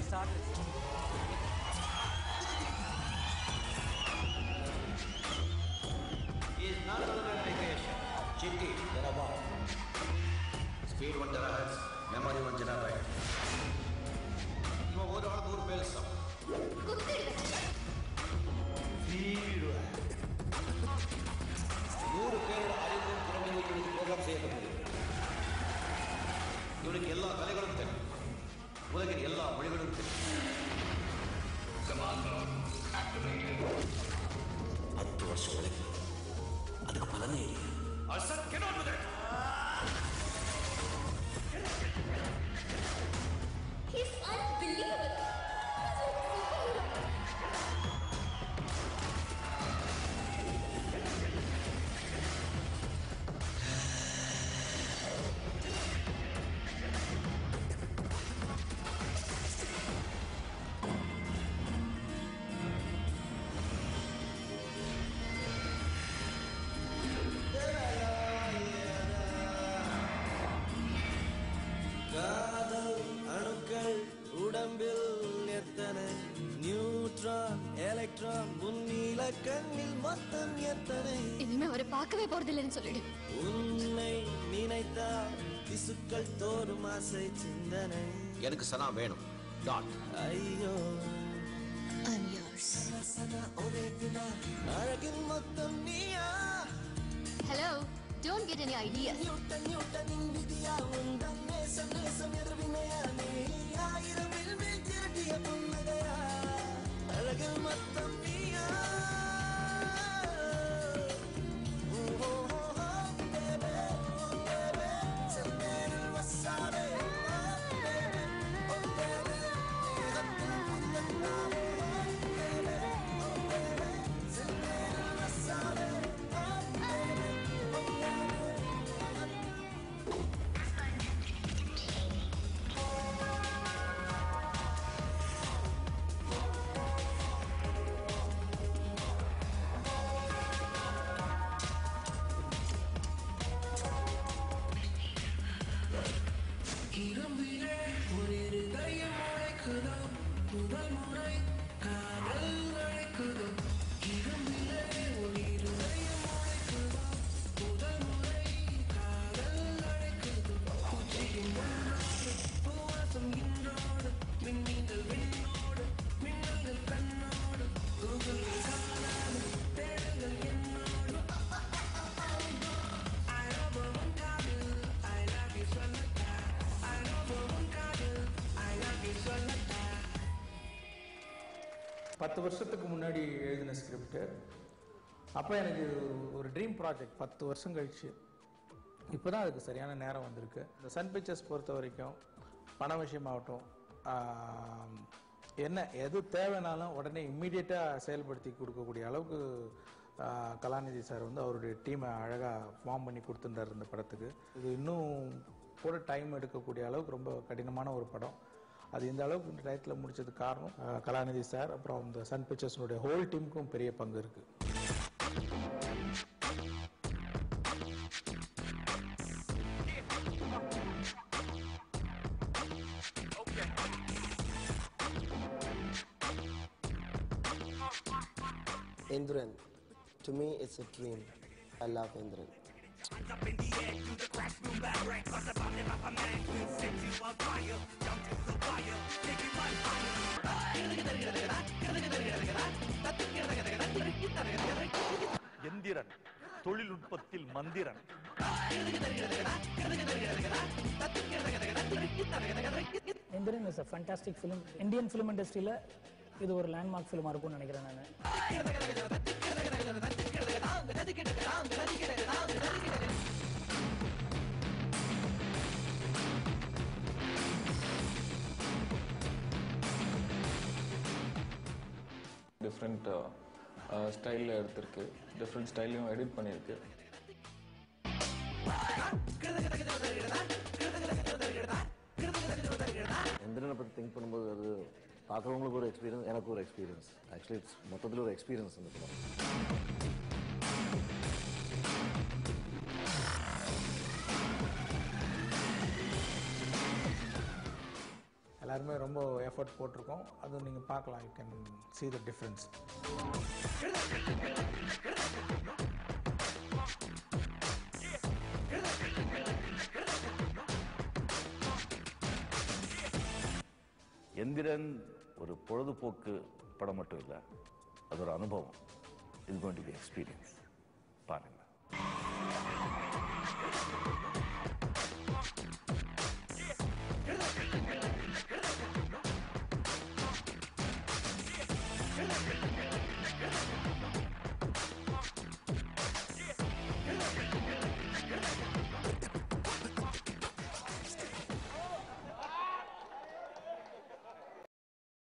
start it. He is not on vacation. Chitti, there are bomb. Speed 1 terahertz, memory 1 gigabyte. You are over bells. Speed. 100 பேரோட அறிவும் திறமையும் இவனுக்கு program செய்யப்பட்டது. இவனுக்கு எல்லா கலைகளும் தெரியும். உலகின் எல்லா மொழிகளும் தெரியும். 10 வருஷம் உழைப்பு அதுக்கு பலனே இல்லை. Arsad, get on with it! He's unbelievable. உடம்பில் எத்தனை நியூட்ரான் எலக்ட்ரான் உன்னில கண்ணில் மொத்தம் எத்தனை இனிமே அவரை பார்க்கவே போறதில்லைன்னு சொல்லிடு. உன்னை நினைத்தால் திசுக்கள் தோறும் ஆசை சிந்தனை. எனக்கு சனா வேணும். டாட். ஐயோ I'm yours. அழகின் மொத்தம் நீயா. Hello, don't get any ideas. நியூட்டனின் விதியா உந்தன் நேசம் நேசம் எதிர்வினையா நீ ஆயிரவில் மேல் திரட்டிய புன்னகையா அழகில் மொத்தம் நீயா. பத்து வருஷத்துக்கு முன்னாடி எழுதின ஸ்கிரிப்ட். அப்போ எனக்கு ஒரு ட்ரீம் ப்ராஜெக்ட் 10 வருஷம் கழிச்சு இப்போ தான் அதுக்கு சரியான நேரம் வந்திருக்கு. இந்த சன் பிக்சர்ஸ் பொறுத்த வரைக்கும் பண விஷயமாகட்டும் என்ன எது தேவைனாலும் உடனே இம்மீடியட்டாக செயல்படுத்தி கொடுக்கக்கூடிய அளவுக்கு கலாநிதி சார் வந்து அவருடைய டீமை அழகாக ஃபார்ம் பண்ணி கொடுத்துட்டார் இந்த படத்துக்கு. இது இன்னும் கூட டைம் எடுக்கக்கூடிய அளவுக்கு ரொம்ப கடினமான ஒரு படம். அது இந்த அளவுக்கு இந்த டயத்தில் முடிச்சதுக்கு காரணம் கலாநிதி சார், அப்புறம் இந்த சன் பிக்சர்ஸ்னுடைய ஹோல் டீமுக்கும் பெரிய பங்கு இருக்கு. Indran, to me it's a dream. I love Indran. Up in the air, through the cracks, boom, back, right, cause the bottom of a man will set you on fire, jump to the fire, take it right fire. Enthiran தொழில்நுட்பத்தில் மந்திரன். Indran is a fantastic film. Indian film industry la இது ஒரு landmark ஃபிலிமா இருக்கும்னு நினைக்கிறேன் நான். Different ஸ்டைலில் எடுத்திருக்கு, different ஸ்டைலையும் edit பண்ணியிருக்கு. எந்திரனை பற்றி திங்க் பண்ணும்போது அது பார்க்குறவங்களுக்கு ஒரு எக்ஸ்பீரியன்ஸ், எனக்கு ஒரு எக்ஸ்பீரியன்ஸ். ஆக்சுவலி இட்ஸ் மொத்தத்தில் ஒரு எக்ஸ்பீரியன்ஸ் இந்த படம். எல்லாரும் எல்லாருமே ரொம்ப எஃபர்ட் போட்டிருக்கோம். அது நீங்கள் பார்க்கலாம். You can see the difference. Enthiran ஒரு பொழுதுபோக்கு படம் மட்டும் இல்லை, அது ஒரு அனுபவம். இது கோயிங் டு பி எக்ஸ்பீரியன்ஸ். பாருங்க.